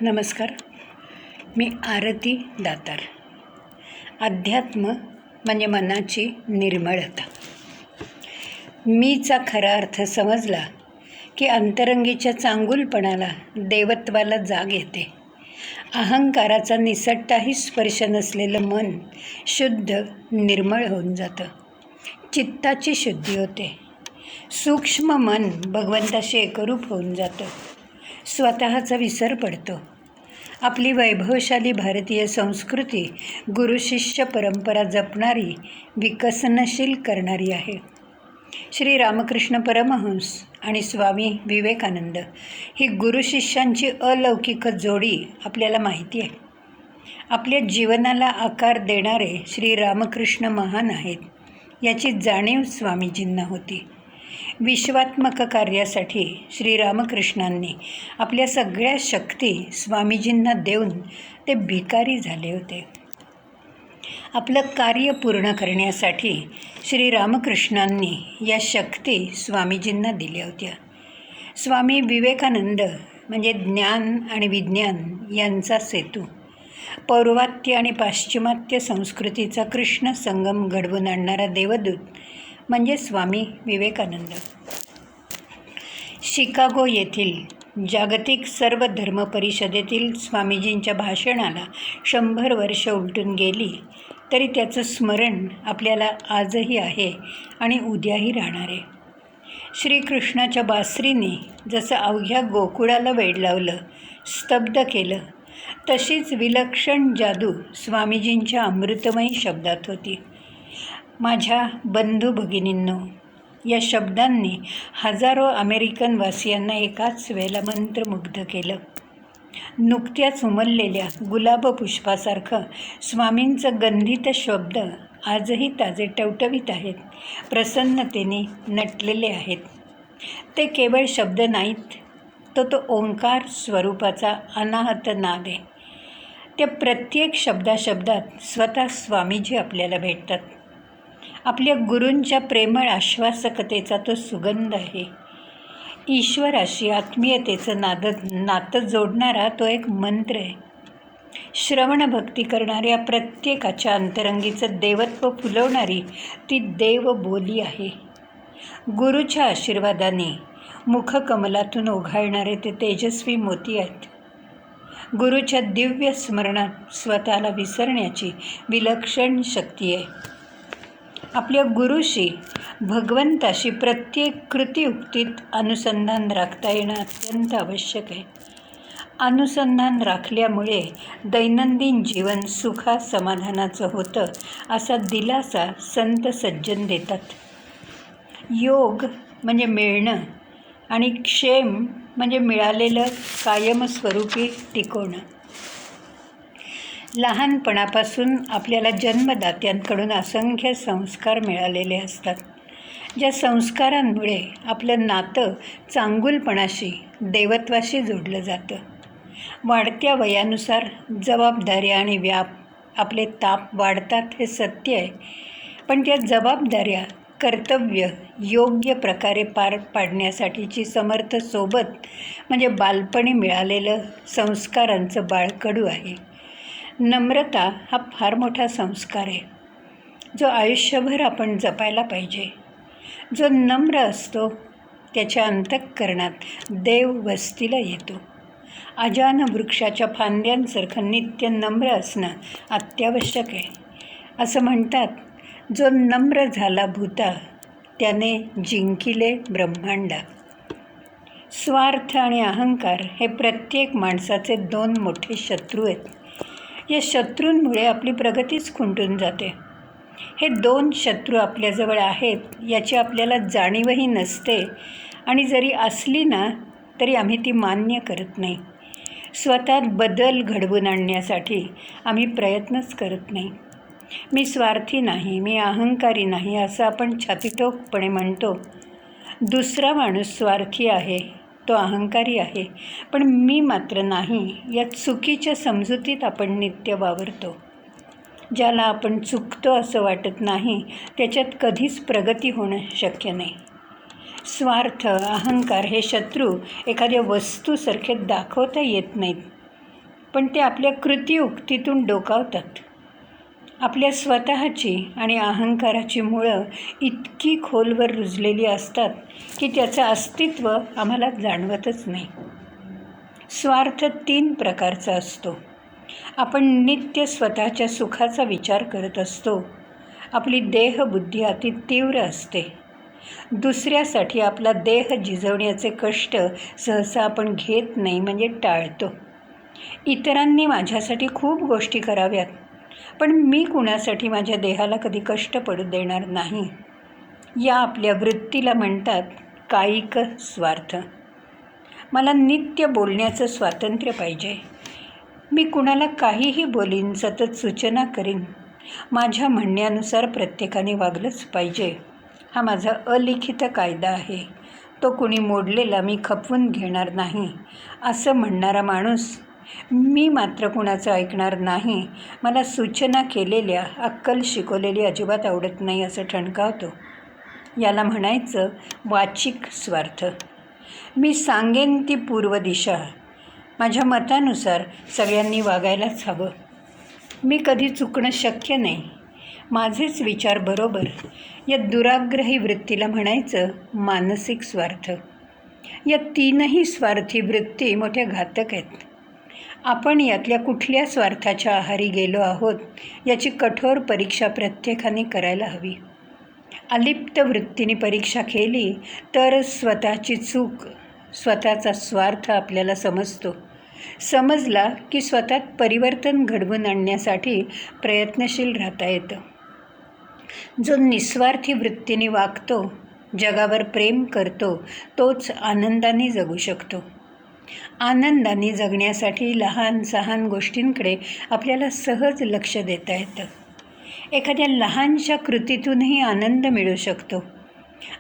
नमस्कार. मी आरती दातार. अध्यात्म म्हणजे मनाची निर्मळता. मीचा खरा अर्थ समजला की अंतरंगीच्या चांगुलपणाला, देवत्वाला जाग येते. अहंकाराचा निसटताही स्पर्श नसलेलं मन शुद्ध, निर्मळ होऊन जातं. चित्ताची शुद्धी होते. सूक्ष्म मन भगवंताशी एकरूप होऊन जातं. स्वतःचा विसर पडतो. आपली वैभवशाली भारतीय संस्कृती गुरुशिष्य परंपरा जपणारी, विकसनशील करणारी आहे. श्री रामकृष्ण परमहंस आणि स्वामी विवेकानंद ही गुरुशिष्यांची अलौकिक जोडी आपल्याला माहिती आहे. आपल्या जीवनाला आकार देणारे श्री रामकृष्ण महान आहेत याची जाणीव स्वामीजींना होती. विश्वात्मक कार्यासाठी श्रीरामकृष्णांनी आपल्या सगळ्या शक्ती स्वामीजींना देऊन ते भिकारी झाले होते. आपलं कार्य पूर्ण करण्यासाठी श्रीरामकृष्णांनी या शक्ती स्वामीजींना दिल्या होत्या. स्वामी विवेकानंद म्हणजे ज्ञान आणि विज्ञान यांचा सेतू. पौर्वात्य आणि पाश्चिमात्य संस्कृतीचा कृष्ण संगम घडवून आणणारा देवदूत म्हणजे स्वामी विवेकानंद. शिकागो येथील जागतिक सर्व धर्म परिषदेतील स्वामीजींच्या भाषणाला 100 वर्ष उलटून गेली तरी त्याचं स्मरण आपल्याला आजही आहे आणि उद्याही राहणार आहे. श्रीकृष्णाच्या बासरीने जसं अवघ्या गोकुळाला वेड लावलं, स्तब्ध केलं, तशीच विलक्षण जादू स्वामीजींच्या अमृतमयी शब्दात होती. माझ्या बंधू भगिनींनो, या शब्दांनी हजारो अमेरिकन वासियांना एकाच वेळेला मंत्रमुग्ध केलं. नुकत्याच उमललेल्या गुलाब पुष्पासारखं स्वामींचं गंधित शब्द आजही ताजे टवटवीत आहेत, प्रसन्नतेने नटलेले आहेत. ते केवळ शब्द नाहीत, तो ओंकार स्वरूपाचा अनाहत नाद आहे. त्या प्रत्येक शब्दाशब्दात स्वतः स्वामीजी आपल्याला भेटतात. आपल्या गुरूंच्या प्रेमळ आश्वासकतेचा तो सुगंध आहे. ईश्वराशी आत्मीयतेचं नातं जोडणारा तो एक मंत्र आहे. श्रवण भक्ती करणाऱ्या प्रत्येकाच्या अंतरंगीचं देवत्व फुलवणारी ती देवबोली आहे. गुरूच्या आशीर्वादाने मुखकमलातून ओघळणारे ते तेजस्वी मोती आहेत. गुरूच्या दिव्य स्मरणात स्वतःला विसरण्याची विलक्षण शक्ती आहे. आपल्या गुरुशी, भगवंताशी प्रत्येक कृतियुक्तीत अनुसंधान राखता येणं अत्यंत आवश्यक आहे. अनुसंधान राखल्यामुळे दैनंदिन जीवन सुखासमाधानाचं होतं असा दिलासा संत सज्जन देतात. योग म्हणजे मिळणं आणि क्षेम म्हणजे मिळालेलं कायमस्वरूपी टिकवणं. लहानपणापासून आपल्याला जन्मदात्यांकडून असंख्य संस्कार मिळालेले असतात. ज्या संस्कारांमुळे आपलं नातं चांगुलपणाशी, देवत्वाशी जोडलं जातं. वाढत्या वयानुसार जबाबदाऱ्या आणि व्याप, आपले ताप वाढतात हे सत्य आहे. पण त्या जबाबदाऱ्या, कर्तव्य योग्य प्रकारे पार पाडण्यासाठीची समर्थ सोबत म्हणजे बालपणी मिळालेलं संस्कारांचं बाळकडू आहे. नम्रता हा फार मोठा संस्कार आहे, जो आयुष्यभर आपण जपायला पाहिजे. जो नम्र असतो त्याच्या अंतःकरणात देव वस्तीला येतो. अजान वृक्षाच्या फांद्यांसारखं नित्य नम्र असणं अत्यावश्यक आहे. असं म्हणतात, जो नम्र झाला भूता त्याने जिंकिले ब्रह्मांडा. स्वार्थ आणि अहंकार हे प्रत्येक माणसाचे 2 मोठे शत्रू आहेत. या शत्रूंमुळे आपली प्रगतीच खुंटून जाते. हे 2 शत्रू आपल्याजवळ आहेत याची आपल्याला जाणीवही नसते आणि जरी असली ना तरी आम्ही ती मान्य करत नाही. स्वतःत बदल घडवून आणण्यासाठी आम्ही प्रयत्नच करत नाही. मी स्वार्थी नाही, मी अहंकारी नाही असं आपण छातीठोकपणे म्हणतो. दुसरा माणूस स्वार्थी आहे, तो अहंकारी आहे, पण मी मात्र नाही या चुकीच्या समजुतीत आपण नित्य वावरतो. ज्याला आपण चुकतो असं वाटत नाही त्याच्यात कधीच प्रगती होणं शक्य नाही. स्वार्थ, अहंकार हे शत्रू एखाद्या वस्तूसारखे दाखवता येत नाहीत. पण ते आपल्या कृतीउक्तीतून डोकावतात. आपल्या स्वतःची आणि अहंकाराची मुळं इतकी खोलवर रुजलेली असतात की त्याचं अस्तित्व आम्हाला जाणवतच नाही. स्वार्थ 3 प्रकारचा असतो. आपण नित्य स्वतःच्या सुखाचा विचार करत असतो. आपली देहबुद्धी अति तीव्र असते. दुसऱ्यासाठी आपला देह झिजवण्याचे कष्ट सहसा आपण घेत नाही, म्हणजे टाळतो. इतरांनी माझ्यासाठी खूप गोष्टी कराव्यात, पण मी कुणासाठी माझ्या देहाला कधी कष्ट पडू देणार नाही. या आपल्या वृत्तीला म्हणतात कायिक स्वार्थ. मला नित्य बोलण्याचं स्वातंत्र्य पाहिजे. मी कुणाला काहीही बोलीन, सतत सूचना करीन. माझ्या म्हणण्यानुसार प्रत्येकाने वागलंच पाहिजे. हा माझा अलिखित कायदा आहे. तो कुणी मोडलेला मी खपवून घेणार नाही. असं म्हणणारा माणूस मी मात्र कुणाचं ऐकणार नाही, मला सूचना केलेल्या, अक्कल शिकवलेली अजिबात आवडत नाही असं ठणकावतो. याला म्हणायचं वाचिक स्वार्थ. मी सांगेन ती पूर्व दिशा. माझ्या मतानुसार सगळ्यांनी वागायलाच हवं. मी कधी चुकणं शक्य नाही. माझेच विचार बरोबर. या दुराग्रही वृत्तीला म्हणायचं मानसिक स्वार्थ. या 3ही स्वार्थी वृत्ती मोठ्या घातक आहेत. आपण यातल्या कुठल्या स्वार्थाच्या आहारी गेलो आहोत याची कठोर परीक्षा प्रत्येकाने करायला हवी. अलिप्त वृत्तीने परीक्षा केली तर स्वतःची चूक, स्वतःचा स्वार्थ आपल्याला समजतो. समजला की स्वतःत परिवर्तन घडवून आणण्यासाठी प्रयत्नशील राहता येतं. जो निस्वार्थी वृत्तीने वागतो, जगावर प्रेम करतो, तोच आनंदाने जगू शकतो. आनंदाने जगण्यासाठी लहान सहान गोष्टींकडे आपल्याला सहज लक्ष देता येतं. एखाद्या लहानशा कृतीतूनही आनंद मिळू शकतो.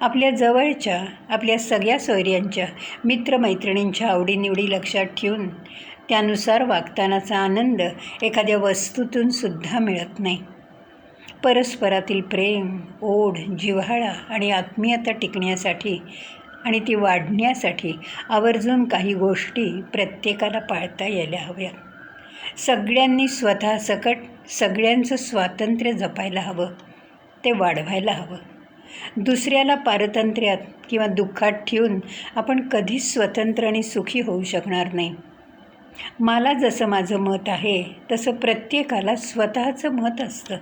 आपल्या जवळच्या, आपल्या सगळ्या सोयऱ्यांच्या, मित्रमैत्रिणींच्या आवडीनिवडी लक्षात ठेवून त्यानुसार वागतानाचा आनंद एखाद्या वस्तूतून सुद्धा मिळत नाही. परस्परातील प्रेम, ओढ, जिव्हाळा आणि आत्मीयता टिकण्यासाठी आणि ती वाढण्यासाठी आवर्जून काही गोष्टी प्रत्येकाला पाळता यायला हव्यात. सगळ्यांनी स्वतःसकट सगळ्यांचं स्वातंत्र्य जपायला हवं, ते वाढवायला हवं. दुसऱ्याला पारतंत्र्यात किंवा दुःखात ठेवून आपण कधीच स्वतंत्र आणि सुखी होऊ शकणार नाही. मला जसं माझं मत आहे तसं प्रत्येकाला स्वतःचं मत असतं.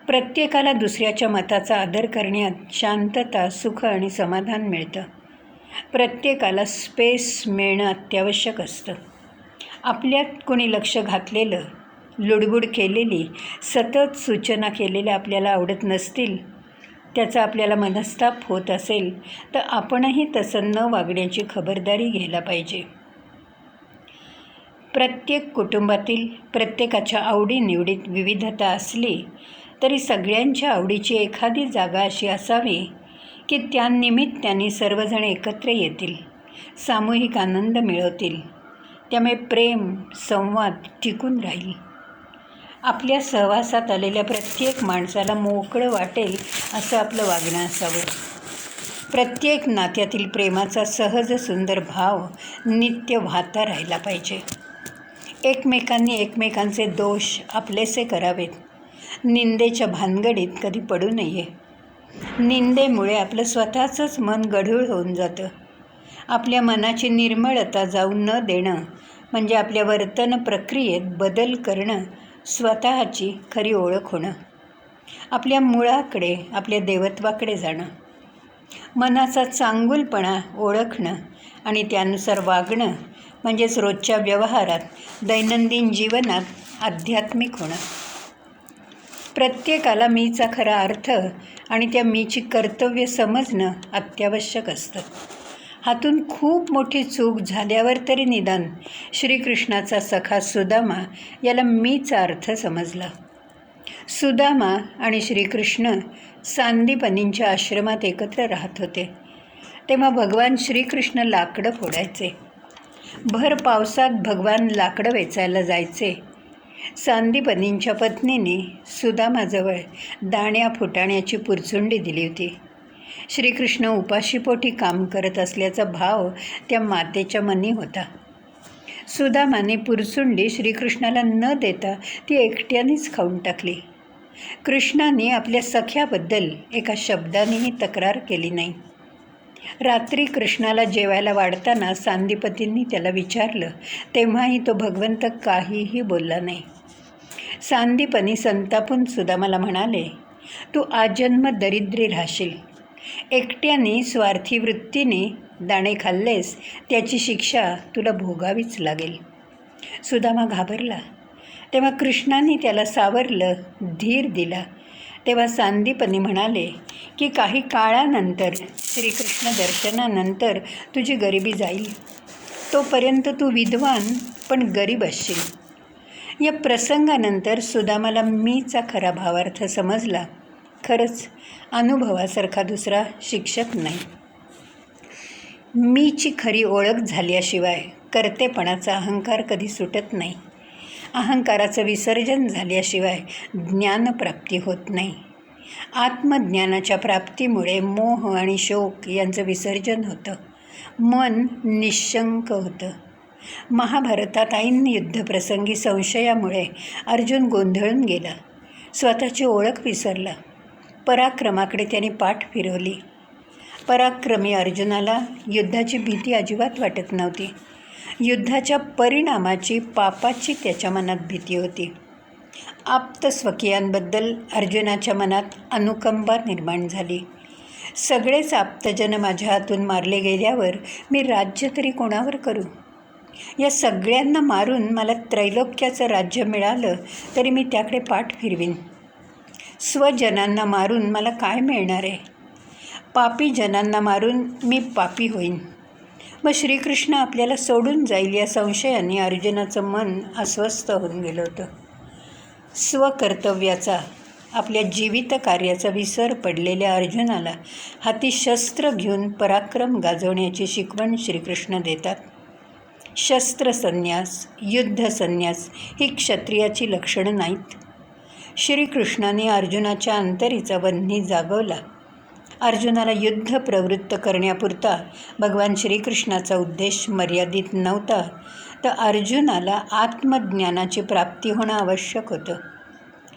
प्रत्येकाला दुसऱ्याच्या मताचा आदर करण्यात शांतता, सुख आणि समाधान मिळतं. प्रत्येकाला स्पेस मिळणं अत्यावश्यक असतं. आपल्यात कोणी लक्ष घातलेलं, लुडबुड केलेली, सतत सूचना केलेल्या आपल्याला आवडत नसतील, त्याचा आपल्याला मनस्ताप होत असेल तर आपणही तसं न वागण्याची खबरदारी घ्यायला पाहिजे. प्रत्येक कुटुंबातील प्रत्येकाच्या आवडीनिवडीत विविधता असली तरी सगळ्यांच्या आवडीची एखादी जागा अशी असावी की त्यानिमित्ताने सर्वजण एकत्र येतील, सामूहिक आनंद मिळवतील. त्यामुळे प्रेम, संवाद टिकून राहील. आपल्या सहवासात आलेल्या प्रत्येक माणसाला मोकळं वाटेल असं आपलं वागणं असावं. प्रत्येक नात्यातील प्रेमाचा सहज सुंदर भाव नित्य वाहता राहिला पाहिजे. एकमेकांनी एकमेकांचे दोष आपलेसे करावेत. निंदेच्या भानगडीत कधी पडू नये. निंदेमुळे आपलं स्वतःचंच मन गढूळ होऊन जातं. आपल्या मनाची निर्मळता जाऊ न देणं म्हणजे आपल्या वर्तन प्रक्रियेत बदल करणं, स्वतःची खरी ओळख होणं. आपल्या मुळाकडे, आपल्या देवत्वाकडे जाणं. मनाचा चांगुलपणा ओळखणं आणि त्यानुसार वागणं म्हणजेच रोजच्या व्यवहारात, दैनंदिन जीवनात आध्यात्मिक होणं. प्रत्येकाला मीचा खरा अर्थ आणि त्या मीची कर्तव्य समजणं अत्यावश्यक असतं. हातून खूप मोठी चूक झाल्यावर तरी निदान श्रीकृष्णाचा सखा सुदामा याला मीचा अर्थ समजला. सुदामा आणि श्रीकृष्ण सांदीपनींच्या आश्रमात एकत्र राहत होते. तेव्हा भगवान श्रीकृष्ण लाकडं फोडायचे. भर पावसात भगवान लाकडं वेचायला जायचे. सांदीपनींच्या पत्नीने सुदामाजवळ दाण्या फुटाण्याची पुरचुंडी दिली होती. श्रीकृष्ण उपाशीपोटी काम करत असल्याचा भाव त्या मातेच्या मनी होता. सुदामाने पुरसुंडी श्रीकृष्णाला न देता ती एकट्यानेच खाऊन टाकली. कृष्णाने आपल्या सख्याबद्दल एका शब्दानेही तक्रार केली नाही. रात्री कृष्णाला जेवायला वाढताना सांदीपतींनी त्याला विचारलं, तेव्हाही तो भगवंत काहीही बोलला नाही. सांदीपनी संतापून सुदामाला म्हणाले, तू आजन्म दरिद्री राहशील. एकट्याने स्वार्थी वृत्तीने दाणे खाल्लेस, त्याची शिक्षा तुला भोगावीच लागेल. सुदामा घाबरला. तेव्हा कृष्णाने त्याला सावरलं, धीर दिला. तेव्हा सांदीपनी म्हणाले की काही काळानंतर, श्रीकृष्ण दर्शनानंतर तुझी गरिबी जाईल. तोपर्यंत तू विद्वान पण गरीब असशील. या प्रसंगानंतर सुदामाला मीचा खरा भावार्थ समजला. खरंच अनुभवासारखा दुसरा शिक्षक नाही. मीची खरी ओळख झाल्याशिवाय कर्तेपणाचा अहंकार कधी सुटत नाही. अहंकाराचं विसर्जन झाल्याशिवाय ज्ञानप्राप्ती होत नाही. आत्मज्ञानाच्या प्राप्तीमुळे मोह आणि शोक यांचं विसर्जन होतं. मन निशंक होतं. महाभारतात ऐन युद्धप्रसंगी संशयामुळे अर्जुन गोंधळून गेला. स्वतःची ओळख विसरला. पराक्रमाकडे त्याने पाठ फिरवली. पराक्रमी अर्जुनाला युद्धाची भीती अजिबात वाटत नव्हती. युद्धाच्या परिणामाची, पापाची त्याच्या मनात भीती होती. आप्तस्वकीयांबद्दल अर्जुनाच्या मनात अनुकंपा निर्माण झाली. सगळेच आप्तजन माझ्या हातून मारले गेल्यावर मी राज्य तरी कोणावर करू? या सगळ्यांना मारून मला त्रैलोक्याचं राज्य मिळालं तरी मी त्याकडे पाठ फिरवीन. स्वजनांना मारून मला काय मिळणार आहे? पापी जनांना मारून मी पापी होईन. मग श्रीकृष्ण आपल्याला सोडून जाईल या संशयाने अर्जुनाचं मन अस्वस्थ होऊन गेलं होतं. स्वकर्तव्याचा, आपल्या जीवित कार्याचा विसर पडलेल्या अर्जुनाला हाती शस्त्र घेऊन पराक्रम गाजवण्याची शिकवण श्रीकृष्ण देतात. शस्त्रसन्यास, युद्धसन्यास ही क्षत्रियाची लक्षणं नाहीत. श्रीकृष्णाने अर्जुनाच्या अंतरीचा वन्ही जागवला. अर्जुनाला युद्ध प्रवृत्त करण्यापुरता भगवान श्रीकृष्णाचा उद्देश मर्यादित नव्हता, तर अर्जुनाला आत्मज्ञानाची प्राप्ती होणं आवश्यक होतं.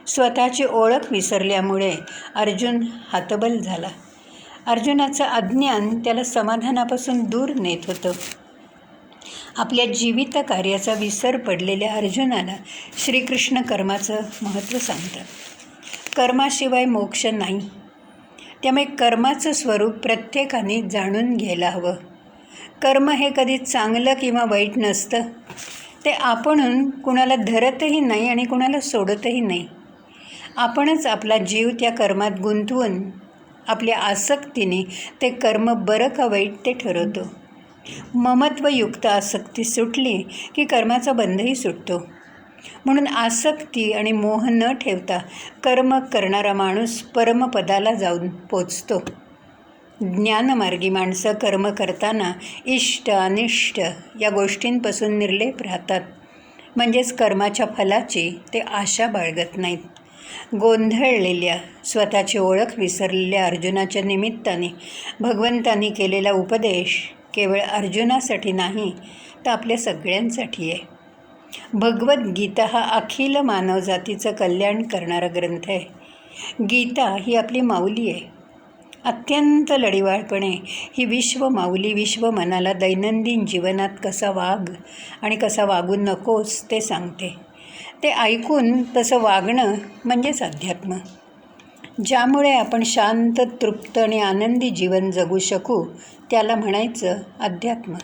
स्वतःची ओळख विसरल्यामुळे अर्जुन हतबल झाला. अर्जुनाचं अज्ञान त्याला समाधानापासून दूर नेत होतं. आपल्या जीवित कार्याचा विसर पडलेल्या अर्जुनाला श्रीकृष्ण कर्माचं महत्त्व सांगतात. कर्माशिवाय मोक्ष नाही. त्यामुळे कर्माचं स्वरूप प्रत्येकाने जाणून घ्यायला हवं. कर्म हे कधी चांगलं किंवा वाईट नसतं. ते आपणहून कुणाला धरतही नाही आणि कुणाला सोडतही नाही. आपणच आपला जीव त्या कर्मात गुंतवून आपल्या आसक्तीने ते कर्म बरं का वाईट ते ठरवतो. ममत्वयुक्त आसक्ती सुटली की कर्माचा बंधही सुटतो. म्हणून आसक्ती आणि मोह न ठेवता कर्म करणारा माणूस परमपदाला जाऊन पोचतो. ज्ञानमार्गी माणसं कर्म करताना इष्ट अनिष्ट या गोष्टींपासून निर्लेप राहतात. म्हणजेच कर्माच्या फलाची ते आशा बाळगत नाहीत. गोंधळलेल्या, स्वतःची ओळख विसरलेल्या अर्जुनाच्या निमित्ताने भगवंतांनी केलेला उपदेश केवळ अर्जुनासाठी नाही, तर आपल्या सगळ्यांसाठी आहे. भगवद्गीता हा अखिल मानवजातीचं कल्याण करणारा ग्रंथ आहे. गीता ही आपली माऊली आहे. अत्यंत लढिवाळपणे ही विश्वमाऊली विश्वमनाला दैनंदिन जीवनात कसा वाग आणि कसा वागू नकोस ते सांगते. ते ऐकून तसं वागणं म्हणजेच अध्यात्म, ज्यामुळे आपण शांत, तृप्त आणि आनंदी जीवन जगू शकू, त्याला म्हणायचं अध्यात्म.